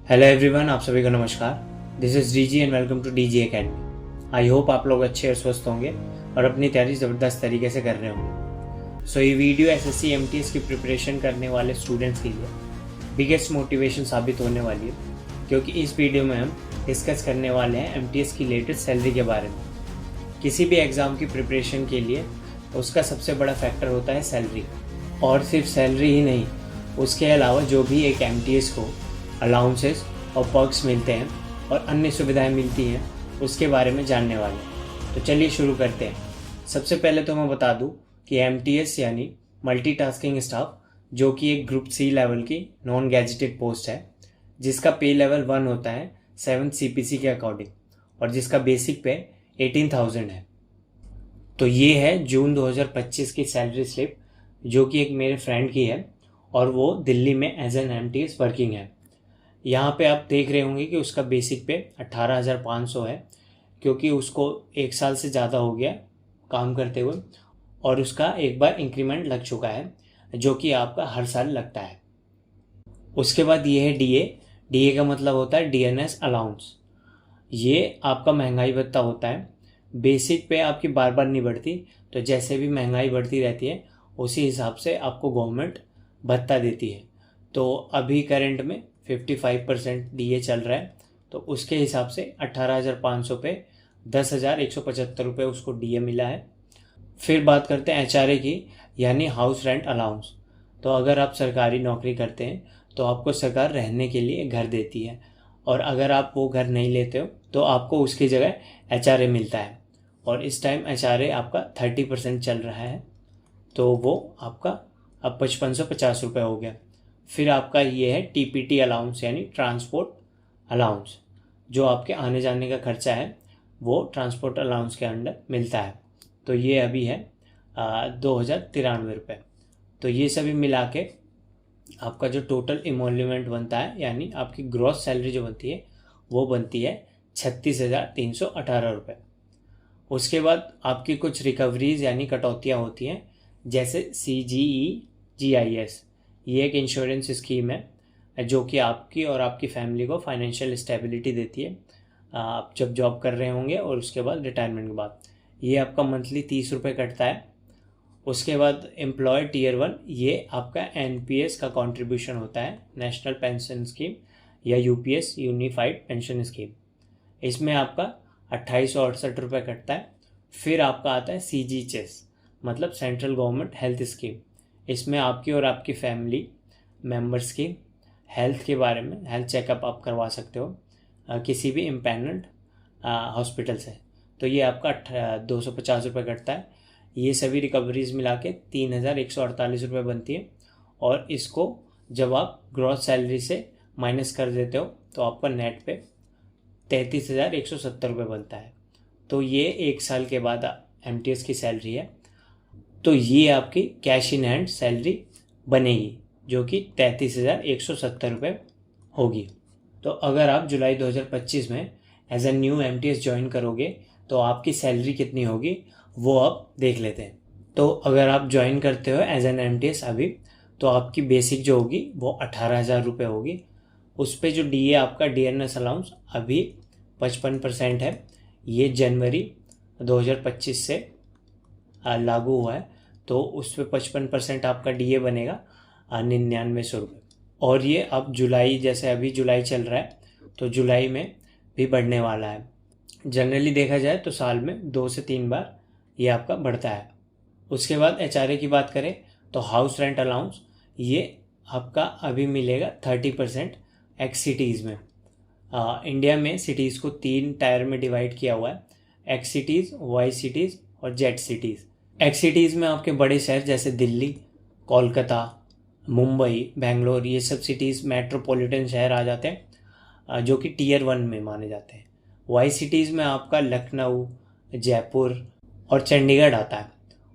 Hello everyone, आप सभी को नमस्कार। This is DG and welcome to DG academy. I hope आप लोग अच्छे और स्वस्थ होंगे और अपनी तैयारी ज़बरदस्त तरीके से कर रहे होंगे। सो ये वीडियो एसएससी एमटीएस की प्रिपरेशन करने वाले स्टूडेंट्स के लिए बिगेस्ट मोटिवेशन साबित होने वाली है, क्योंकि इस वीडियो में हम डिस्कस करने वाले हैं एमटीएस की लेटेस्ट सैलरी के बारे में। किसी भी एग्ज़ाम की प्रिपरेशन के लिए उसका सबसे बड़ा फैक्टर होता है सैलरी, और सिर्फ सैलरी ही नहीं, उसके अलावा जो भी एक एमटीएस को अलाउंसेस और पर्क्स मिलते हैं और अन्य सुविधाएं मिलती हैं, उसके बारे में जानने वाले हैं। तो चलिए शुरू करते हैं। सबसे पहले तो मैं बता दूं कि एमटीएस यानी मल्टीटास्किंग स्टाफ, जो कि एक ग्रुप सी लेवल की नॉन गैजेटेड पोस्ट है, जिसका पे लेवल 1 होता है 7th सीपीसी के अकॉर्डिंग, और जिसका बेसिक पे 18,000 है। तो ये है जून 2025 की सैलरी स्लिप, जो कि एक मेरे फ्रेंड की है और वो दिल्ली में एज एन एमटीएस वर्किंग है। यहाँ पे आप देख रहे होंगे कि उसका बेसिक पे 18,500 है, क्योंकि उसको 1 साल से ज़्यादा हो गया काम करते हुए, और उसका एक बार इंक्रीमेंट लग चुका है, जो कि आपका हर साल लगता है। उसके बाद ये है डीए। डीए का मतलब होता है डीएनएस अलाउंस। ये आपका महंगाई भत्ता होता है। बेसिक पे आपकी बार बार नहीं बढ़ती, तो जैसे भी महंगाई बढ़ती रहती है उसी हिसाब से आपको गवर्नमेंट भत्ता देती है। तो अभी करंट में 55% डीए चल रहा है, तो उसके हिसाब से 18,500 पे 10,175 रुपये उसको डीए मिला है। फिर बात करते हैं एचआरए की, यानी हाउस रेंट अलाउंस। तो अगर आप सरकारी नौकरी करते हैं तो आपको सरकार रहने के लिए घर देती है, और अगर आप वो घर नहीं लेते हो तो आपको उसकी जगह एचआरए मिलता है, और इस टाइम एचआरए आपका 30% चल रहा है, तो वो आपका अब 5550 रुपये हो गया। फिर आपका ये है टीपीटी अलाउंस, यानी ट्रांसपोर्ट अलाउंस। जो आपके आने जाने का खर्चा है वो ट्रांसपोर्ट अलाउंस के अंडर मिलता है। तो ये अभी है 2,093 रुपये। तो ये सभी मिला के आपका जो टोटल इमोल्यूमेंट बनता है, यानी आपकी ग्रॉस सैलरी जो बनती है वो बनती है 36,318 रुपये। उसके बाद आपकी कुछ रिकवरीज यानी कटौतियाँ होती हैं, जैसे CGE-GIS। ये एक इंश्योरेंस स्कीम है जो कि आपकी और आपकी फैमिली को फाइनेंशियल स्टेबिलिटी देती है, आप जब जॉब कर रहे होंगे और उसके बाद रिटायरमेंट के बाद। ये आपका मंथली 30 रुपये कटता है। उसके बाद एम्प्लॉय टियर 1, ये आपका एनपीएस का कंट्रीब्यूशन होता है, नेशनल पेंशन स्कीम या यूपीएस, यूनिफाइड पेंशन स्कीम। इसमें आपका 2868 रुपये कटता है। फिर आपका आता है CGHS, मतलब सेंट्रल गवर्नमेंट हेल्थ स्कीम। इसमें आपकी और आपकी फैमिली मेम्बर्स की हेल्थ के बारे में हेल्थ चेकअप आप करवा सकते हो किसी भी इम्पैनल्ड हॉस्पिटल से। तो ये आपका 250 रुपये कटता है। ये सभी रिकवरीज मिला के 3,148 रुपये बनती है, और इसको जब आप ग्रॉस सैलरी से माइनस कर देते हो तो आपका नेट पे 33,170 रुपये बनता है। तो ये 1 साल के बाद एमटीएस की सैलरी है। तो ये आपकी कैश इन हैंड सैलरी बनेगी, जो कि 33,170 रुपये होगी। तो अगर आप जुलाई 2025 में as a new MTS join करोगे तो आपकी सैलरी कितनी होगी वो अब देख लेते हैं। तो अगर आप ज्वाइन करते हो एज एन एमटीएस अभी, तो आपकी बेसिक जो होगी वो 18,000 रुपये होगी। उस पर जो डीए आपका डीएनएस अलाउंस अभी 55% है, ये जनवरी 2025 से लागू हुआ है, तो उस पर 55% आपका डीए बनेगा 9900 रुपये। और ये अब जुलाई, जैसे अभी जुलाई चल रहा है, तो जुलाई में भी बढ़ने वाला है। जनरली देखा जाए तो साल में 2 से 3 बार ये आपका बढ़ता है। उसके बाद एचआरए की बात करें तो हाउस रेंट अलाउंस, ये आपका अभी मिलेगा 30% एक्स सिटीज़ में। इंडिया में सिटीज़ को 3 टायर में डिवाइड किया हुआ है, एक्स सिटीज़, वाई सिटीज़ और जेड सिटीज़। एक्स सिटीज़ में आपके बड़े शहर जैसे दिल्ली, कोलकाता, मुंबई, बेंगलोर, ये सब सिटीज़ मेट्रोपॉलिटन शहर आ जाते हैं, जो कि टियर 1 में माने जाते हैं। वाई सिटीज़ में आपका लखनऊ, जयपुर और चंडीगढ़ आता है,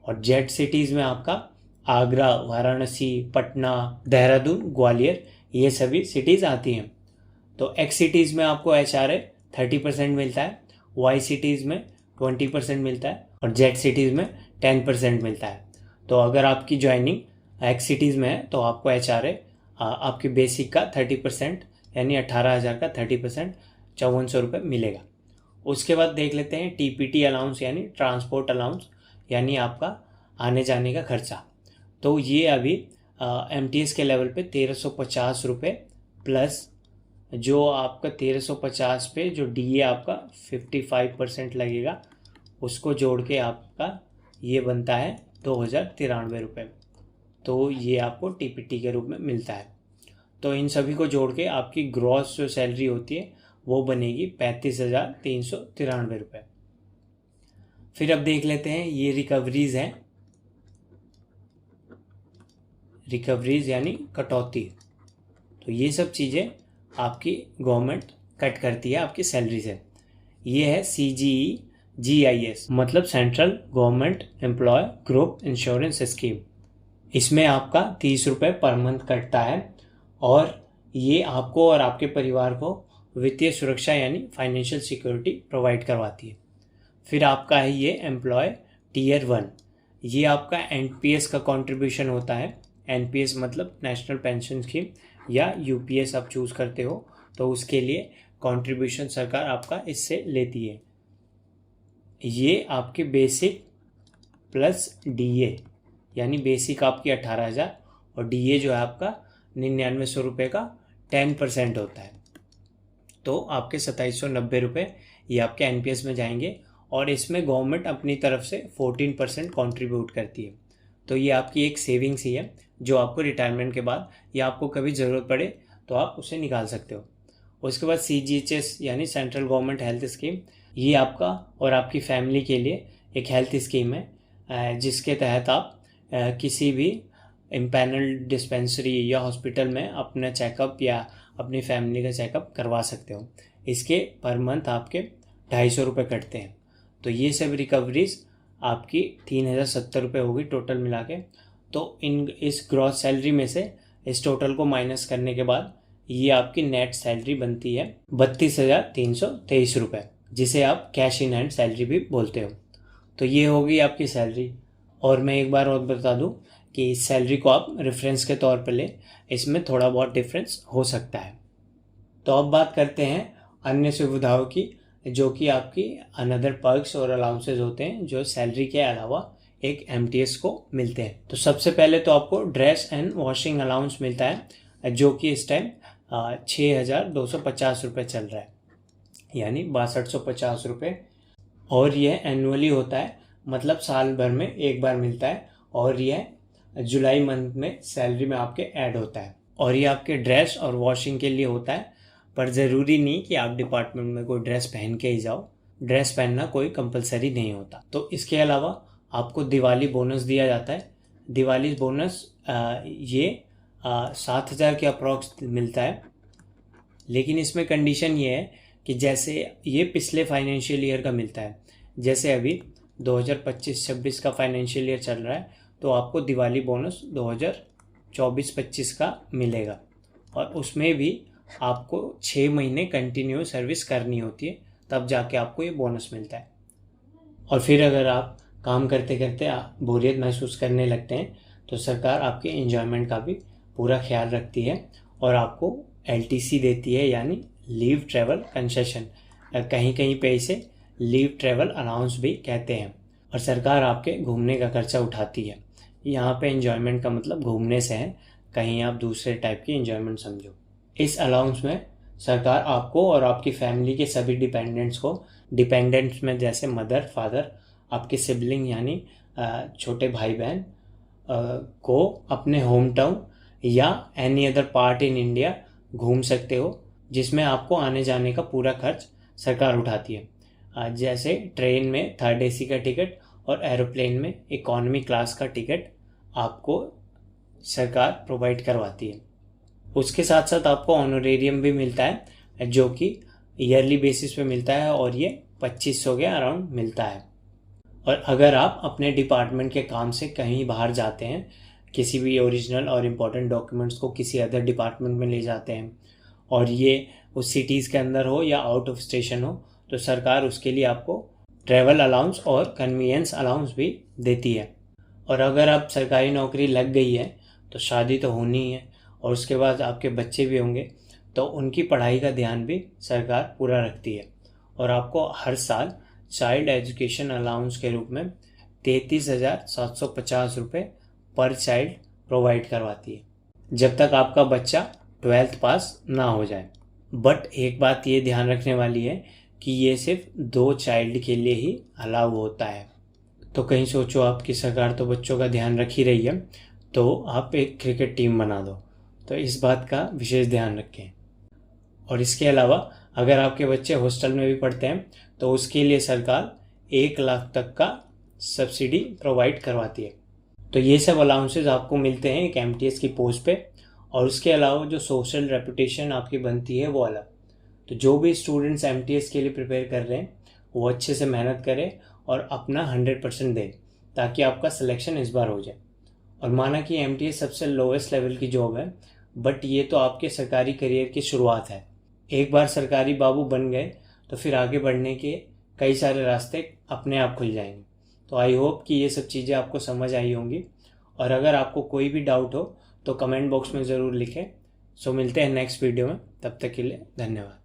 और जेड सिटीज़ में आपका आगरा, वाराणसी, पटना, देहरादून, ग्वालियर, ये सभी सिटीज़ आती हैं। तो एक्स सिटीज़ में आपको एचआरए 30% मिलता है, वाई सिटीज़ में 20% मिलता है, और जेड सिटीज़ में 10% मिलता है। तो अगर आपकी ज्वाइनिंग एक्स सिटीज़ में है तो आपको एचआरए आपकी बेसिक का 30% यानी 18,000 का 30% 5400 रुपये मिलेगा। उसके बाद देख लेते हैं टीपीटी अलाउंस यानी ट्रांसपोर्ट अलाउंस, यानी आपका आने जाने का खर्चा। तो ये अभी एमटीएस के लेवल पे 1350 रुपये प्लस जो आपका 1350 पे जो डीए आपका 55% लगेगा, उसको जोड़ के आपका ये बनता है 2093 रुपये। तो ये आपको टीपीटी के रूप में मिलता है। तो इन सभी को जोड़ के आपकी ग्रॉस जो सैलरी होती है वो बनेगी 35,393 रुपये। फिर अब देख लेते हैं ये रिकवरीज हैं, रिकवरीज यानी कटौती। तो ये सब चीज़ें आपकी गवर्नमेंट कट करती है आपकी सैलरी से। ये है CGEGIS, मतलब central government employ group insurance scheme. इसमें आपका 30 रुपये पर मंथ कटता है और ये आपको और आपके परिवार को वित्तीय सुरक्षा यानी फाइनेंशियल सिक्योरिटी प्रोवाइड करवाती है। फिर आपका है ये एम्प्लॉय टीयर 1, ये आपका एनपीएस का कंट्रीब्यूशन होता है। एनपीएस मतलब नेशनल पेंशन स्कीम, या यूपीएस आप चूज़ करते हो तो उसके लिए कंट्रीब्यूशन सरकार आपका इससे लेती है। ये आपके बेसिक प्लस डीए, यानी बेसिक आपकी 18,000 और डीए जो है आपका 9900 रुपये का 10% होता है। तो आपके 2790 रुपये ये आपके एनपीएस में जाएंगे और इसमें गवर्नमेंट अपनी तरफ से 14% कंट्रीब्यूट करती है। तो ये आपकी एक सेविंग्स ही है जो आपको रिटायरमेंट के बाद या आपको कभी ज़रूरत पड़े तो आप उसे निकाल सकते हो। उसके बाद CGHS यानी सेंट्रल गवर्नमेंट हेल्थ स्कीम, ये आपका और आपकी फैमिली के लिए एक हेल्थ स्कीम है जिसके तहत आप किसी भी इम्पैनल्ड डिस्पेंसरी या हॉस्पिटल में अपना चेकअप या अपनी फैमिली का चेकअप करवा सकते हो। इसके पर मंथ आपके 250 रुपये कटते हैं। तो ये सब रिकवरीज आपकी 3070 रुपये होगी टोटल मिला के। तो इस ग्रॉस सैलरी में से इस टोटल को माइनस करने के बाद ये आपकी नेट सैलरी बनती है 32,323 रुपये, जिसे आप कैश इन हैंड सैलरी भी बोलते हो। तो ये होगी आपकी सैलरी। और मैं एक बार और बता दूं कि इस सैलरी को आप रेफरेंस के तौर पर लें, इसमें थोड़ा बहुत डिफरेंस हो सकता है। तो अब बात करते हैं अन्य सुविधाओं की, जो कि आपकी अनदर पर्क्स और अलाउंसेज होते हैं जो सैलरी के अलावा एक एमटीएस को मिलते हैं। तो सबसे पहले तो आपको ड्रेस एंड वॉशिंग अलाउंस मिलता है जो कि इस टाइम 6,250 रुपये चल रहा है, यानी 6250 रुपये। और यह एनुअली होता है, मतलब साल भर में एक बार मिलता है और यह जुलाई मंथ में सैलरी में आपके ऐड होता है। और ये आपके ड्रेस और वॉशिंग के लिए होता है, पर ज़रूरी नहीं कि आप डिपार्टमेंट में कोई ड्रेस पहन के ही जाओ, ड्रेस पहनना कोई कंपलसरी नहीं होता। तो इसके अलावा आपको दिवाली बोनस दिया जाता है। दिवाली बोनस ये 7,000 के अप्रॉक्स मिलता है, लेकिन इसमें कंडीशन ये है कि जैसे ये पिछले फाइनेंशियल ईयर का मिलता है, जैसे अभी 2025-26 का फाइनेंशियल ईयर चल रहा है तो आपको दिवाली बोनस 2024-25 का मिलेगा और उसमें भी आपको 6 महीने कंटिन्यू सर्विस करनी होती है, तब जाके आपको ये बोनस मिलता है। और फिर अगर आप काम करते करते बोरियत महसूस करने लगते हैं तो सरकार आपके एंजॉयमेंट का भी पूरा ख्याल रखती है और आपको LTC देती है, यानी लीव ट्रैवल कंसेशन। कहीं कहीं पे इसे लीव ट्रैवल अलाउंस भी कहते हैं। और सरकार आपके घूमने का खर्चा उठाती है। यहाँ पे एंजॉयमेंट का मतलब घूमने से है, कहीं आप दूसरे टाइप की एंजॉयमेंट समझो। इस अलाउंस में सरकार आपको और आपकी फैमिली के सभी डिपेंडेंट्स में जैसे मदर, फादर, आपके सिबलिंग यानी छोटे भाई बहन को अपने होम टाउन या any other part in India घूम सकते हो, जिसमें आपको आने जाने का पूरा खर्च सरकार उठाती है। जैसे ट्रेन में 3rd AC का टिकट और एरोप्लेन में इकॉनमी क्लास का टिकट आपको सरकार प्रोवाइड करवाती है। उसके साथ साथ आपको ऑनरेरियम भी मिलता है जो कि ईयरली बेसिस पे मिलता है और ये 2500 के अराउंड मिलता है। और अगर आप अपने डिपार्टमेंट के काम से कहीं बाहर जाते हैं, किसी भी ओरिजिनल और इम्पोर्टेंट डॉक्यूमेंट्स को किसी अदर डिपार्टमेंट में ले जाते हैं और ये उस सिटीज़ के अंदर हो या आउट ऑफ स्टेशन हो, तो सरकार उसके लिए आपको ट्रैवल अलाउंस और कन्वीनियंस अलाउंस भी देती है। और अगर आप सरकारी नौकरी लग गई है तो शादी तो होनी ही है और उसके बाद आपके बच्चे भी होंगे, तो उनकी पढ़ाई का ध्यान भी सरकार पूरा रखती है और आपको हर साल चाइल्ड एजुकेशन अलाउंस के रूप में 33,750 रुपये पर चाइल्ड प्रोवाइड करवाती है जब तक आपका बच्चा 12th पास ना हो जाए। बट एक बात ये ध्यान रखने वाली है कि ये सिर्फ 2 चाइल्ड के लिए ही अलाउ होता है। तो कहीं सोचो आपकी सरकार तो बच्चों का ध्यान रख ही रही है, तो आप एक क्रिकेट टीम बना दो, तो इस बात का विशेष ध्यान रखें। और इसके अलावा अगर आपके बच्चे हॉस्टल में भी पढ़ते हैं तो उसके लिए सरकार 1 लाख तक का सब्सिडी प्रोवाइड करवाती है। तो ये सब अलाउंसेस आपको मिलते हैं एक MTS की पोस्ट पे। और उसके अलावा जो सोशल रेपुटेशन आपकी बनती है वो अलग। तो जो भी स्टूडेंट्स MTS के लिए प्रिपेयर कर रहे हैं वो अच्छे से मेहनत करें और अपना 100% दें ताकि आपका सिलेक्शन इस बार हो जाए। और माना कि MTS सबसे लोवेस्ट लेवल की जॉब है, बट ये तो आपके सरकारी करियर की शुरुआत है। एक बार सरकारी बाबू बन गए तो फिर आगे बढ़ने के कई सारे रास्ते अपने आप खुल जाएंगे। तो आई होप कि ये सब चीज़ें आपको समझ आई होंगी। और अगर आपको कोई भी डाउट हो तो कमेंट बॉक्स में ज़रूर लिखें। सो मिलते हैं नेक्स्ट वीडियो में, तब तक के लिए धन्यवाद।